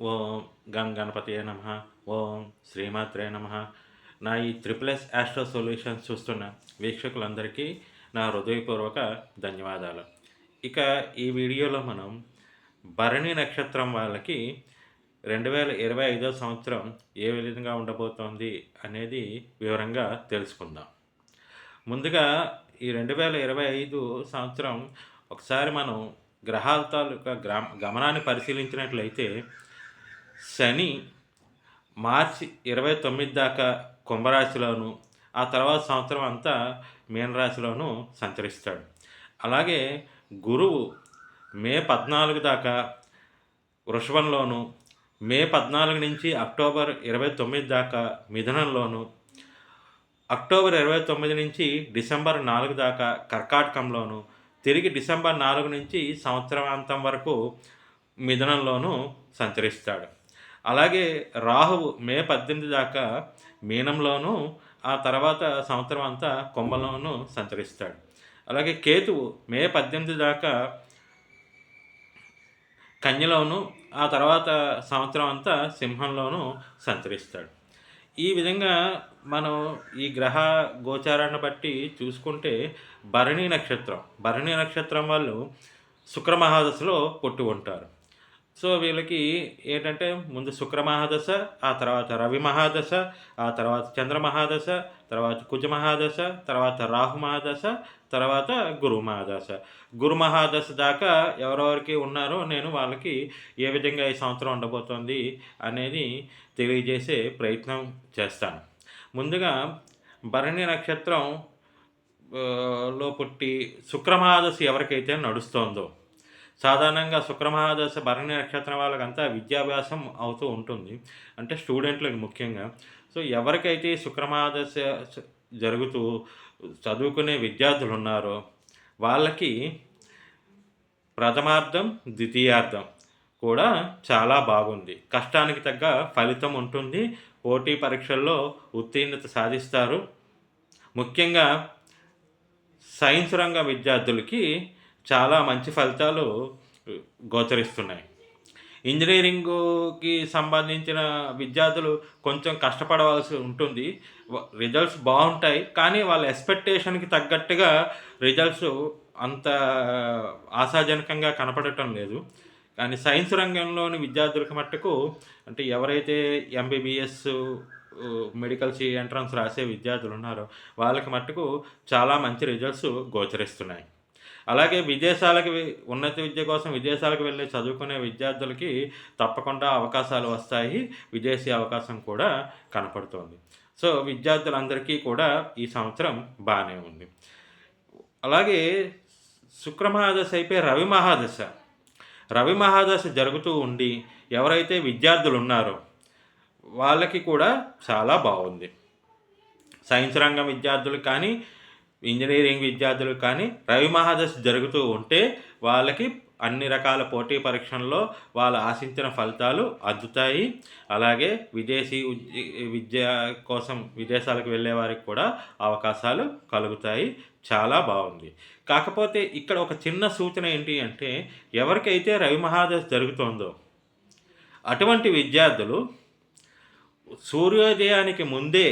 ఓం గం గణపతియే నమః. ఓం శ్రీమాత్రే నమః. నా ఈ త్రిపుల్ ఎస్ ఆస్ట్రో సొల్యూషన్స్ చూస్తున్న వీక్షకులందరికీ నా హృదయపూర్వక ధన్యవాదాలు. ఇక ఈ వీడియోలో మనం భరణి నక్షత్రం వాళ్ళకి 2025 సంవత్సరం ఏ విధంగా ఉండబోతోంది అనేది వివరంగా తెలుసుకుందాం. ముందుగా ఈ 2025 సంవత్సరం ఒకసారి మనం గ్రహాల తాలూకా గమనాన్ని పరిశీలించినట్లయితే శని మార్చి 29 దాకా కుంభరాశిలోను, ఆ తర్వాత సంవత్సరం అంతా మీనరాశిలోను సంచరిస్తాడు. అలాగే గురువు మే 14 దాకా వృషభంలోను, మే 14 నుంచి అక్టోబర్ 29 దాకా మిథునంలోను, అక్టోబర్ 29 నుంచి డిసెంబర్ 4 దాకా కర్కాటకంలోను, తిరిగి డిసెంబర్ 4 నుంచి సంవత్సరాంతం వరకు మిథునంలోను సంచరిస్తాడు. అలాగే రాహువు మే 18 దాకా మీనంలోను, ఆ తర్వాత సంవత్సరం అంతా కుంభంలోను సంచరిస్తాడు. అలాగే కేతువు మే 18 దాకా కన్యలోను, ఆ తర్వాత సంవత్సరం అంతా సింహంలోను సంచరిస్తాడు. ఈ విధంగా మనం ఈ గ్రహ గోచారాన్ని బట్టి చూసుకుంటే భరణి నక్షత్రం వాళ్ళు శుక్ర మహాదశలో పుట్టి ఉంటారు. సో వీళ్ళకి ఏంటంటే ముందు శుక్ర మహాదశ, ఆ తర్వాత రవి మహాదశ, ఆ తర్వాత చంద్ర మహాదశ, తర్వాత కుజ మహాదశ, తర్వాత రాహు మహాదశ, తర్వాత గురు మహాదశ దాకా ఎవరెవరికి ఉన్నారో నేను వాళ్ళకి ఏ విధంగా ఈ సంవత్సరం ఉండబోతోంది అనేది తెలియజేసే ప్రయత్నం చేస్తాను. ముందుగా భరణి నక్షత్రం లో పుట్టి శుక్రమహాదశ ఎవరికైతే నడుస్తోందో, సాధారణంగా శుక్రమహాదశ భరణి నక్షత్రం వాళ్ళకంతా విద్యాభ్యాసం అవుతూ ఉంటుంది, అంటే స్టూడెంట్లకు ముఖ్యంగా. సో ఎవరికైతే శుక్రమహాదశ జరుగుతూ చదువుకునే విద్యార్థులు ఉన్నారో వాళ్ళకి ప్రథమార్థం ద్వితీయార్థం కూడా చాలా బాగుంది. కష్టానికి తగ్గ ఫలితం ఉంటుంది. పోటీ పరీక్షల్లో ఉత్తీర్ణత సాధిస్తారు. ముఖ్యంగా సైన్స్ రంగ విద్యార్థులకి చాలా మంచి ఫలితాలు గోచరిస్తున్నాయి. ఇంజనీరింగ్కి సంబంధించిన విద్యార్థులు కొంచెం కష్టపడవలసి ఉంటుంది. రిజల్ట్స్ బాగుంటాయి, కానీ వాళ్ళ ఎక్స్పెక్టేషన్కి తగ్గట్టుగా రిజల్ట్స్ అంత ఆశాజనకంగా కనపడటం లేదు. కానీ సైన్స్ రంగంలోని విద్యార్థులకు మట్టుకు, అంటే ఎవరైతే ఎంబీబీఎస్ మెడికల్ ఎంట్రన్స్ రాసే విద్యార్థులు ఉన్నారో వాళ్ళకి మట్టుకు చాలా మంచి రిజల్ట్స్ గోచరిస్తున్నాయి. అలాగే విదేశాలకు ఉన్నత విద్య కోసం విదేశాలకు వెళ్ళి చదువుకునే విద్యార్థులకి తప్పకుండా అవకాశాలు వస్తాయి. విదేశీ అవకాశం కూడా కనపడుతోంది. సో విద్యార్థులందరికీ కూడా ఈ సంవత్సరం బాగానే ఉంది. అలాగే శుక్రమహాదశ అయిపోయి రవి మహాదశ జరుగుతూ ఉండి ఎవరైతే విద్యార్థులు ఉన్నారో వాళ్ళకి కూడా చాలా బాగుంది. సైన్స్ రంగం విద్యార్థులు కానీ, ఇంజనీరింగ్ విద్యార్థులు కానీ రవి మహాదశ జరుగుతూ ఉంటే వాళ్ళకి అన్ని రకాల పోటీ పరీక్షల్లో వాళ్ళు ఆశించిన ఫలితాలు అందుతాయి. అలాగే విదేశీ విద్య కోసం విదేశాలకు వెళ్ళే వారికి కూడా అవకాశాలు కలుగుతాయి. చాలా బాగుంది. కాకపోతే ఇక్కడ ఒక చిన్న సూచన ఏంటి అంటే, ఎవరికైతే రవి మహాదశ జరుగుతోందో అటువంటి విద్యార్థులు సూర్యోదయానికి ముందే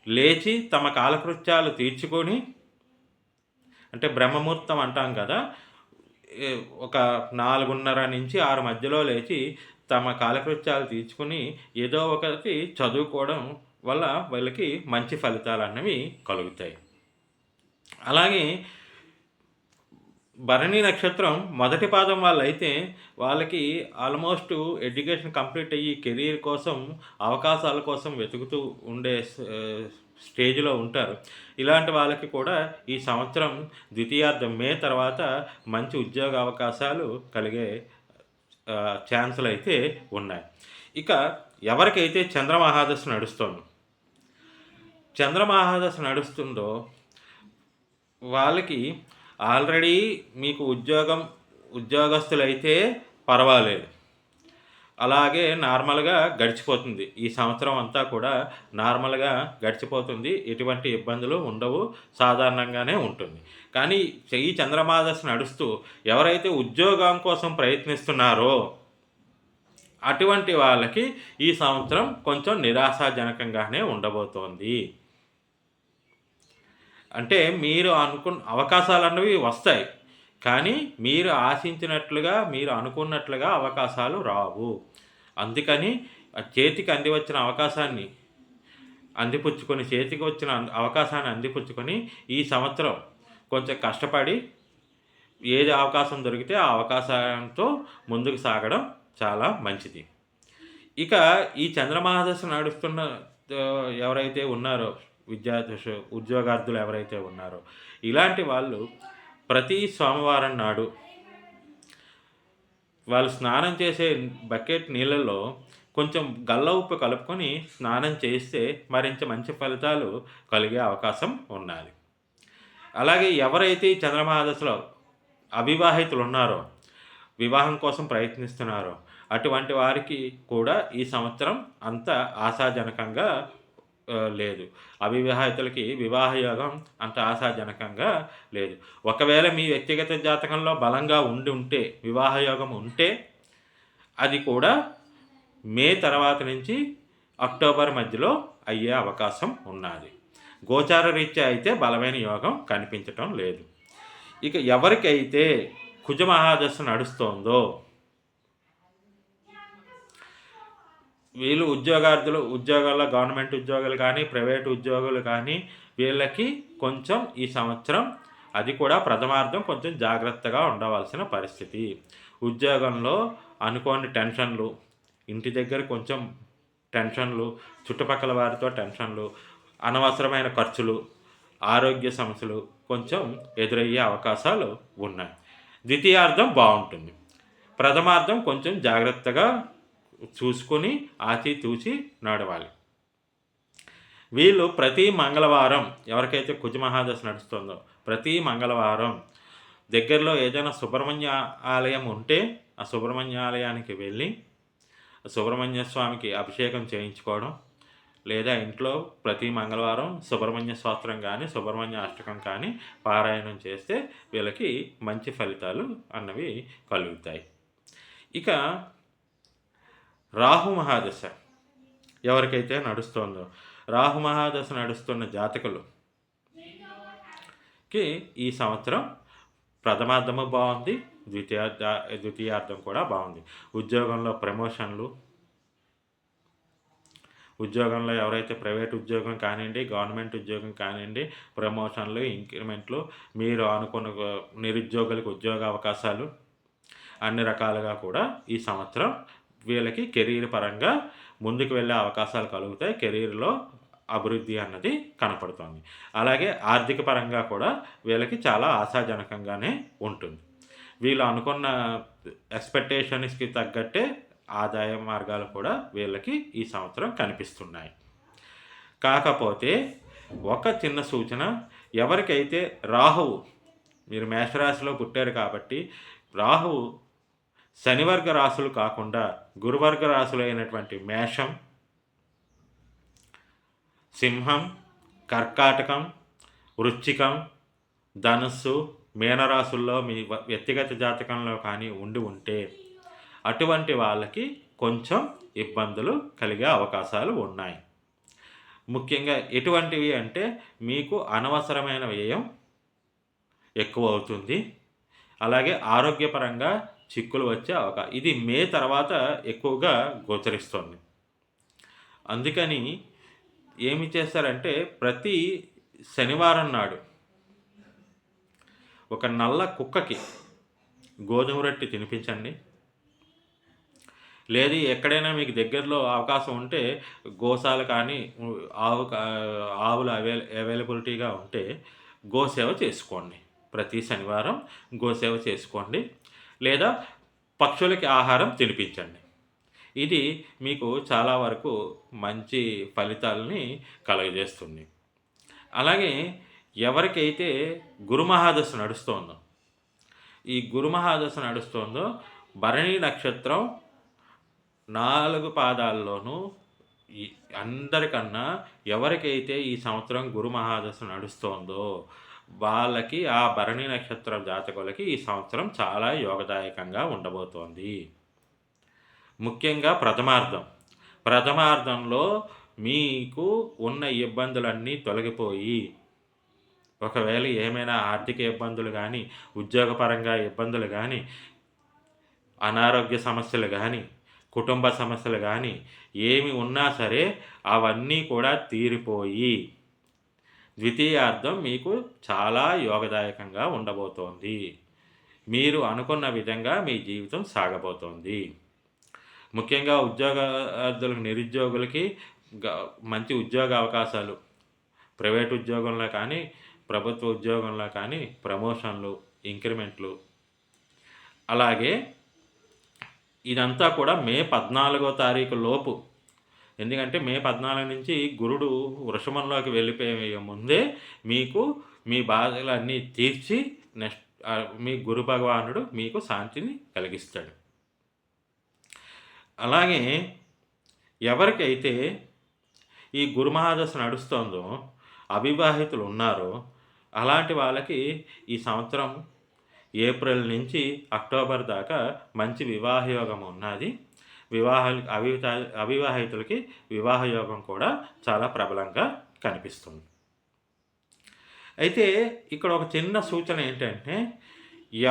లేచి తమ కాలకృత్యాలు తీర్చుకొని, అంటే బ్రహ్మముహూర్తం అంటాం కదా, ఒక 4:30 నుంచి 6 మధ్యలో లేచి తమ కాలకృత్యాలు తీర్చుకుని ఏదో ఒకటి చదువుకోవడం వల్ల వీళ్ళకి మంచి ఫలితాలు అన్నవి కలుగుతాయి. అలాగే భరణి నక్షత్రం మొదటి పాదం వాళ్ళైతే వాళ్ళకి ఆల్మోస్ట్ ఎడ్యుకేషన్ కంప్లీట్ అయ్యి కెరీర్ కోసం అవకాశాల కోసం వెతుకుతూ ఉండే స్టేజ్లో ఉంటారు. ఇలాంటి వాళ్ళకి కూడా ఈ సంవత్సరం ద్వితీయార్థం మే తర్వాత మంచి ఉద్యోగ అవకాశాలు కలిగే ఛాన్సులు అయితే ఉన్నాయి. ఇక ఎవరికైతే చంద్రమహాదశ నడుస్తుందో వాళ్ళకి ఆల్రెడీ మీకు ఉద్యోగస్తులైతే పర్వాలేదు, అలాగే నార్మల్గా గడిచిపోతుంది. ఈ సంవత్సరం అంతా కూడా నార్మల్గా గడిచిపోతుంది. ఎటువంటి ఇబ్బందులు ఉండవు, సాధారణంగానే ఉంటుంది. కానీ ఈ చంద్రమహాదశ నడుస్తూ ఎవరైతే ఉద్యోగం కోసం ప్రయత్నిస్తున్నారో అటువంటి వాళ్ళకి ఈ సంవత్సరం కొంచెం నిరాశాజనకంగానే ఉండబోతోంది. అంటే మీరు అనుకున్న అవకాశాలన్నవి వస్తాయి. కానీ మీరు ఆశించినట్లుగా, మీరు అనుకున్నట్లుగా అవకాశాలు రావు. అందుకని చేతికి అంది వచ్చిన అవకాశాన్ని చేతికి వచ్చిన అవకాశాన్ని అందిపుచ్చుకొని ఈ సంవత్సరం కొంచెం కష్టపడి ఏది అవకాశం దొరికితే ఆ అవకాశంతో ముందుకు సాగడం చాలా మంచిది. ఇక ఈ చంద్రమహాదశ నడుస్తున్న ఎవరైతే ఉన్నారో ఉద్యోగార్థులు ఎవరైతే ఉన్నారో ఇలాంటి వాళ్ళు ప్రతి సోమవారం నాడు వాళ్ళు స్నానం చేసే బకెట్ నీళ్ళల్లో కొంచెం గల్ల ఉప్పు కలుపుకొని స్నానం చేస్తే మరింత మంచి ఫలితాలు కలిగే అవకాశం ఉన్నది. అలాగే ఎవరైతే ఈ చంద్రమహాదశలో అవివాహితులు ఉన్నారో, వివాహం కోసం ప్రయత్నిస్తున్నారో అటువంటి వారికి కూడా ఈ సంవత్సరం అంత ఆశాజనకంగా లేదు. అవివాహితులకి వివాహ యోగం అంత ఆశాజనకంగా లేదు. ఒకవేళ మీ వ్యక్తిగత జాతకంలో బలంగా ఉంటే వివాహ యోగం ఉంటే అది కూడా మే తర్వాత నుంచి అక్టోబర్ మధ్యలో అయ్యే అవకాశం ఉన్నది. గోచార రీత్యా అయితే బలమైన యోగం కనిపించటం లేదు. ఇక ఎవరికైతే కుజమహాదశ నడుస్తోందో వీళ్ళు ఉద్యోగాల్లో గవర్నమెంట్ ఉద్యోగాలు కానీ ప్రైవేట్ ఉద్యోగులు కానీ వీళ్ళకి కొంచెం ఈ సంవత్సరం అది కూడా ప్రథమార్థం కొంచెం జాగ్రత్తగా ఉండవలసిన పరిస్థితి. ఉద్యోగంలో అనుకోని టెన్షన్లు, ఇంటి దగ్గర కొంచెం టెన్షన్లు, చుట్టుపక్కల వారితో టెన్షన్లు, అనవసరమైన ఖర్చులు, ఆరోగ్య సమస్యలు కొంచెం ఎదురయ్యే అవకాశాలు ఉన్నాయి. ద్వితీయార్థం బాగుంటుంది. ప్రథమార్థం కొంచెం జాగ్రత్తగా చూసుకొని ఆచితూచి నడవాలి. వీళ్ళు ప్రతి మంగళవారం ఎవరికైతే కుజమహాదశ నడుస్తుందో ప్రతి మంగళవారం దగ్గరలో ఏదైనా సుబ్రహ్మణ్య ఆలయం ఉంటే ఆ సుబ్రహ్మణ్య ఆలయానికి వెళ్ళి సుబ్రహ్మణ్య స్వామికి అభిషేకం చేయించుకోవడం, లేదా ఇంట్లో ప్రతి మంగళవారం సుబ్రహ్మణ్య స్తోత్రం కానీ సుబ్రహ్మణ్య అష్టకం కానీ పారాయణం చేస్తే వీళ్ళకి మంచి ఫలితాలు అన్నవి కలుగుతాయి. ఇక రాహు మహాదశ ఎవరికైతే నడుస్తుందో రాహు మహాదశ నడుస్తున్న జాతకులకి ఈ సంవత్సరం ప్రథమార్థము బాగుంది, ద్వితీయార్థం కూడా బాగుంది. ఉద్యోగంలో ఎవరైతే ప్రైవేట్ ఉద్యోగం కానివ్వండి, గవర్నమెంట్ ఉద్యోగం కానివ్వండి, ప్రమోషన్లు, ఇంక్రిమెంట్లు, మీరు అనుకున్న నిరుద్యోగులకు ఉద్యోగ అవకాశాలు అన్ని రకాలుగా కూడా ఈ సంవత్సరం వీళ్ళకి కెరీర్ పరంగా ముందుకు వెళ్ళే అవకాశాలు కలుగుతాయి. కెరీర్లో అభివృద్ధి అన్నది కనపడుతుంది. అలాగే ఆర్థిక పరంగా కూడా వీళ్ళకి చాలా ఆశాజనకంగానే ఉంటుంది. వీళ్ళు అనుకున్న ఎక్స్పెక్టేషన్స్కి తగ్గట్టే ఆదాయ మార్గాలు కూడా వీళ్ళకి ఈ సంవత్సరం కనిపిస్తున్నాయి. కాకపోతే ఒక చిన్న సూచన, ఎవరికైతే రాహువు, మీరు మేషరాశిలో పుట్టారు కాబట్టి రాహువు శనివర్గ రాశులు కాకుండా గురువర్గ రాశులు అయినటువంటి మేషం, సింహం, కర్కాటకం, వృశ్చికం, ధనుస్సు, మీనరాశుల్లో మీ వ్యక్తిగత జాతకంలో కానీ ఉంటే అటువంటి వాళ్ళకి కొంచెం ఇబ్బందులు కలిగే అవకాశాలు ఉన్నాయి. ముఖ్యంగా ఎటువంటివి అంటే మీకు అనవసరమైన వ్యయం ఎక్కువ అవుతుంది. అలాగే ఆరోగ్యపరంగా చిక్కులు వచ్చే ఇది మే తర్వాత ఎక్కువగా గోచరిస్తుంది. అందుకని ఏమి చేస్తారంటే ప్రతి శనివారం నాడు ఒక నల్ల కుక్కకి గోధుమ రొట్టె తినిపించండి. లేదు ఎక్కడైనా మీకు దగ్గరలో అవకాశం ఉంటే గోశాల కానీ ఆవులు అవైలబిలిటీగా ఉంటే గోసేవ చేసుకోండి. ప్రతి శనివారం గోసేవ చేసుకోండి, లేదా పక్షులకి ఆహారం తినిపించండి. ఇది మీకు చాలా వరకు మంచి ఫలితాలని కలుగజేస్తుంది. అలాగే ఎవరికైతే గురుమహాదశ నడుస్తోందో ఈ గురుమహాదశ నడుస్తోందో భరణి నక్షత్రం 4 పాదాల్లోనూ అందరికన్నా ఎవరికైతే ఈ సంవత్సరం గురుమహాదశ నడుస్తోందో వాళ్ళకి ఆ భరణి నక్షత్రం జాతకులకి ఈ సంవత్సరం చాలా యోగదాయకంగా ఉండబోతోంది. ముఖ్యంగా ప్రథమార్థంలో మీకు ఉన్న ఇబ్బందులన్నీ తొలగిపోయి, ఒకవేళ ఏమైనా ఆర్థిక ఇబ్బందులు గానీ, ఉద్యోగపరంగా ఇబ్బందులు గానీ, అనారోగ్య సమస్యలు గానీ, కుటుంబ సమస్యలు గానీ ఏమి ఉన్నా సరే అవన్నీ కూడా తీరిపోయి, ద్వితీయార్థం మీకు చాలా యోగదాయకంగా ఉండబోతోంది. మీరు అనుకున్న విధంగా మీ జీవితం సాగబోతోంది. ముఖ్యంగా నిరుద్యోగులకి మంచి ఉద్యోగ అవకాశాలు, ప్రైవేట్ ఉద్యోగంలో కానీ, ప్రభుత్వ ఉద్యోగంలో కానీ ప్రమోషన్లు, ఇంక్రిమెంట్లు. అలాగే ఇదంతా కూడా మే 14వ తారీఖు లోపు, ఎందుకంటే మే 14 నుంచి గురుడు వృషభంలోకి వెళ్ళిపోయే ముందే మీకు మీ బాధలన్నీ తీర్చి మీ గురు భగవానుడు మీకు శాంతిని కలిగిస్తాడు. అలాగే ఎవరికైతే ఈ గురు మహాదశ నడుస్తోందో, అవివాహితులు ఉన్నారో అలాంటి వాళ్ళకి ఈ సంవత్సరం ఏప్రిల్ నుంచి అక్టోబర్ దాకా మంచి వివాహ యోగం ఉన్నది. అవివాహితులకి వివాహ యోగం కూడా చాలా ప్రబలంగా కనిపిస్తుంది. అయితే ఇక్కడ ఒక చిన్న సూచన ఏంటంటే,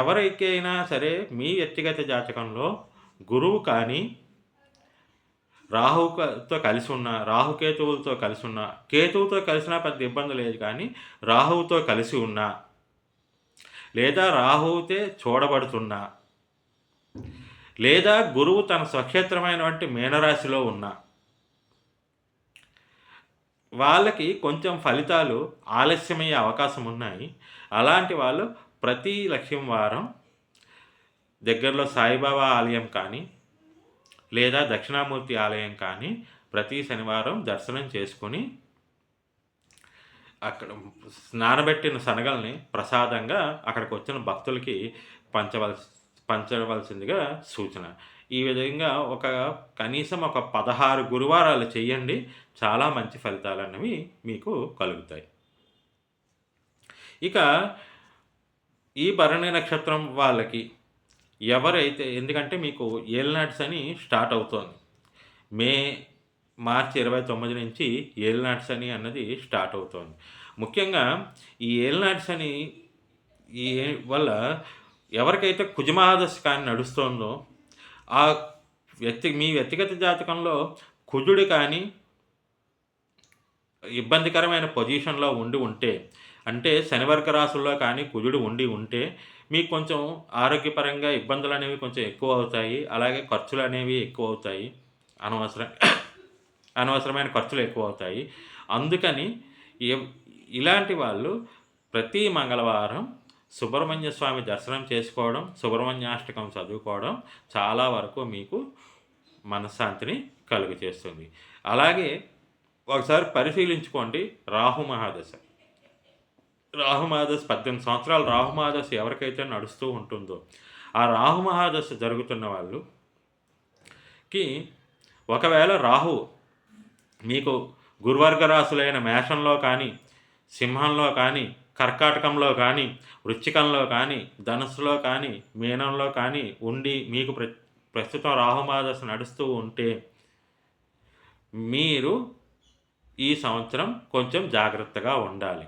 ఎవరికైనా సరే మీ వ్యక్తిగత జాతకంలో గురువు కానీ, రాహుతో కలిసి ఉన్న, రాహుకేతువులతో కలిసి ఉన్న, కేతువుతో కలిసినా పెద్ద ఇబ్బంది లేదు, కానీ రాహువుతో కలిసి ఉన్నా, లేదా రాహువుతే చూడబడుతున్నా, లేదా గురువు తన స్వక్షేత్రమైనటువంటి మీనరాశిలో ఉన్న వాళ్ళకి కొంచెం ఫలితాలు ఆలస్యమయ్యే అవకాశం ఉన్నాయి. అలాంటి వాళ్ళు ప్రతి లక్ష్యం వారం దగ్గరలో సాయిబాబా ఆలయం కానీ, లేదా దక్షిణామూర్తి ఆలయం కానీ ప్రతి శనివారం దర్శనం చేసుకొని అక్కడ నానబెట్టిన శనగల్ని ప్రసాదంగా అక్కడికి వచ్చిన భక్తులకి పంచవలసిందిగా సూచన. ఈ విధంగా కనీసం ఒక 16 గురువారాలు చేయండి. చాలా మంచి ఫలితాలన్నవి మీకు కలుగుతాయి. ఇక ఈ భరణి నక్షత్రం వాళ్ళకి ఎవరైతే, ఎందుకంటే మీకు ఏలినాటి శని స్టార్ట్ అవుతోంది. మార్చి 29 నుంచి ఏలినాటి శని అన్నది స్టార్ట్ అవుతోంది. ముఖ్యంగా ఈ ఏలినాటి శని వల్ల ఎవరికైతే కుజమహాదశ కానీ నడుస్తోందో, మీ వ్యక్తిగత జాతకంలో కుజుడు కానీ ఇబ్బందికరమైన పొజిషన్లో ఉంటే, అంటే శనివర్గ రాశుల్లో కానీ కుజుడు ఉంటే మీకు కొంచెం ఆరోగ్యపరంగా ఇబ్బందులు అనేవి కొంచెం ఎక్కువ అవుతాయి. అలాగే ఖర్చులు అనేవి ఎక్కువ అవుతాయి. అనవసరమైన ఖర్చులు ఎక్కువ అవుతాయి. అందుకని ఇలాంటి వాళ్ళు ప్రతి మంగళవారం సుబ్రహ్మణ్య స్వామి దర్శనం చేసుకోవడం, సుబ్రహ్మణ్యాష్టకం చదువుకోవడం చాలా వరకు మీకు మనశ్శాంతిని కలుగజేస్తుంది. అలాగే ఒకసారి పరిశీలించుకోండి రాహు మహాదశ. 18 సంవత్సరాలు రాహు మహాదశ ఎవరికైతే నడుస్తూ ఉంటుందో, ఆ రాహు మహాదశ జరుగుతున్న వాళ్ళకి ఒకవేళ రాహు మీకు గురువర్గ రాశులైన మేషంలో కానీ, సింహంలో కానీ, కర్కాటకంలో కానీ, వృశ్చికంలో కానీ, ధనుస్సులో కానీ, మీనంలో కానీ ఉండి మీకు ప్రస్తుతం రాహుమహాదశ నడుస్తూ ఉంటే మీరు ఈ సంవత్సరం కొంచెం జాగ్రత్తగా ఉండాలి.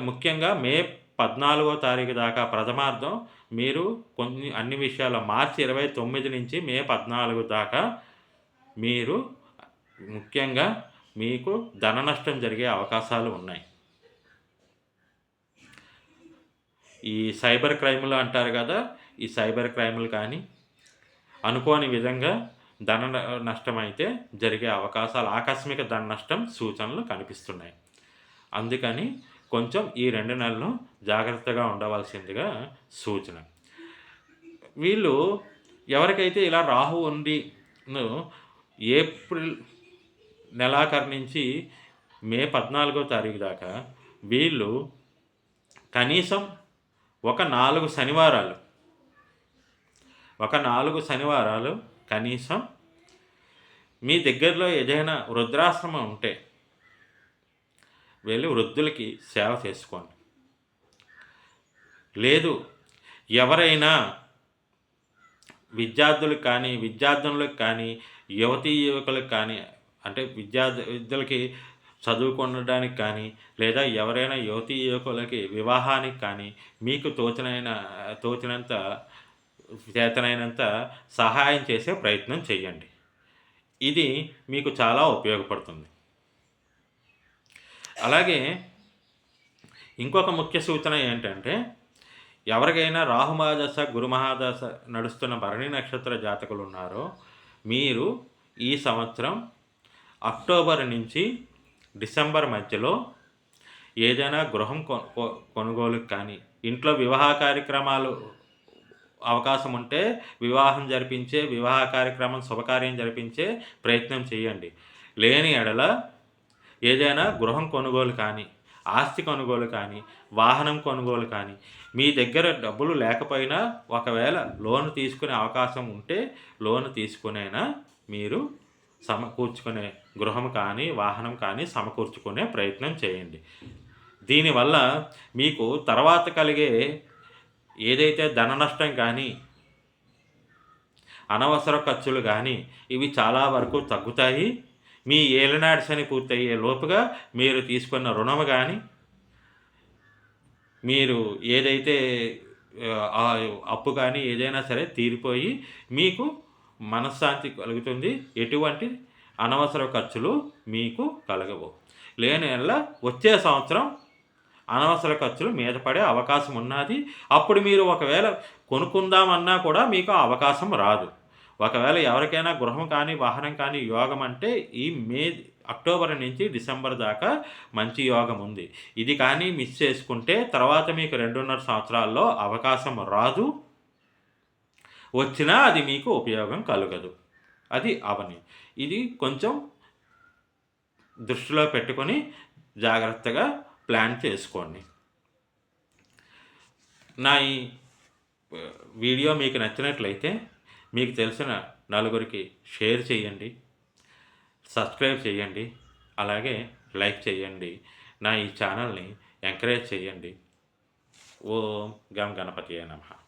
ముఖ్యంగా మే 14వ తారీఖు దాకా ప్రథమార్థం మీరు అన్ని విషయాల్లో మార్చి 29 నుంచి మే 14 దాకా మీరు ముఖ్యంగా మీకు ధన నష్టం జరిగే అవకాశాలు ఉన్నాయి. ఈ సైబర్ క్రైములు అంటారు కదా, ఈ సైబర్ క్రైములు కానీ అనుకోని విధంగా ధన నష్టం అయితే జరిగే అవకాశాలు, ఆకస్మిక ధన నష్టం సూచనలు కనిపిస్తున్నాయి. అందుకని కొంచెం ఈ 2 నెలలు జాగ్రత్తగా ఉండవలసిందిగా సూచన. వీళ్ళు ఎవరికైతే ఇలా రాహు ఏప్రిల్ నెలాఖరు నుంచి మే 14వ తారీఖు దాకా వీళ్ళు కనీసం ఒక 4 శనివారాలు కనీసం మీ దగ్గరలో ఏదైనా వృద్ధాశ్రమం ఉంటే వెళ్ళి వృద్ధులకి సేవ చేసుకోండి. లేదు ఎవరైనా విద్యార్థులకు కానీ, విద్యార్థినులకు కానీ, యువతీ యువకులకు కానీ, అంటే విద్యార్థులకి చదువుకొనడానికి కానీ, లేదా ఎవరైనా యువతీ యువకులకి వివాహానికి కానీ, మీకు తోచినంత చేతనైనంత సహాయం చేసే ప్రయత్నం చేయండి. ఇది మీకు చాలా ఉపయోగపడుతుంది. అలాగే ఇంకొక ముఖ్య సూచన ఏంటంటే, ఎవరికైనా రాహుమహాదశ, గురుమహాదశ నడుస్తున్న భరణి నక్షత్ర జాతకులు ఉన్నారో, మీరు ఈ సంవత్సరం అక్టోబర్ నుంచి డిసెంబర్ మధ్యలో ఏదైనా గృహం కొనుగోలుకి కానీ, ఇంట్లో వివాహ కార్యక్రమాలు అవకాశం ఉంటే వివాహం జరిపించే, వివాహ కార్యక్రమం శుభకార్యం జరిపించే ప్రయత్నం చేయండి. లేని ఎడల ఏదైనా గృహం కొనుగోలు కానీ, ఆస్తి కొనుగోలు కానీ, వాహనం కొనుగోలు కానీ, మీ దగ్గర డబ్బులు లేకపోయినా ఒకవేళ లోన్ తీసుకునే అవకాశం ఉంటే లోన్ తీసుకునైనా మీరు సమకూర్చుకునే గృహం కానీ, వాహనం కానీ సమకూర్చుకునే ప్రయత్నం చేయండి. దీనివల్ల మీకు తర్వాత కలిగే ఏదైతే ధన నష్టం కానీ, అనవసర ఖర్చులు కానీ ఇవి చాలా వరకు తగ్గుతాయి. మీ ఏలినాటి శని పూర్తయ్యే లోపుగా మీరు తీసుకున్న రుణము కానీ, మీరు ఏదైతే అప్పు కానీ ఏదైనా సరే తీరిపోయి మీకు మనశ్శాంతి కలుగుతుంది. ఎటువంటి అనవసర ఖర్చులు మీకు కలగవు. లేని యెడల వచ్చే సంవత్సరం అనవసర ఖర్చులు మీద పడే అవకాశం ఉన్నది. అప్పుడు మీరు ఒకవేళ కొనుక్కుందామన్నా కూడా మీకు ఆ అవకాశం రాదు. ఒకవేళ ఎవరికైనా గృహం కానీ, వాహనం కానీ యోగం అంటే ఈ అక్టోబర్ నుంచి డిసెంబర్ దాకా మంచి యోగం ఉంది. ఇది కానీ మిస్ చేసుకుంటే తర్వాత మీకు 2.5 సంవత్సరాల్లో అవకాశం రాదు. వచ్చినా అది మీకు ఉపయోగం కలగదు. అది అవని. ఇది కొంచెం దృష్టిలో పెట్టుకొని జాగ్రత్తగా ప్లాన్ చేసుకోండి. నా ఈ వీడియో మీకు నచ్చినట్లయితే మీకు తెలిసిన నలుగురికి షేర్ చేయండి, సబ్స్క్రైబ్ చేయండి, అలాగే లైక్ చేయండి. నా ఈ ఛానల్ని ఎంకరేజ్ చేయండి. ఓం గం గణపతియే నమః.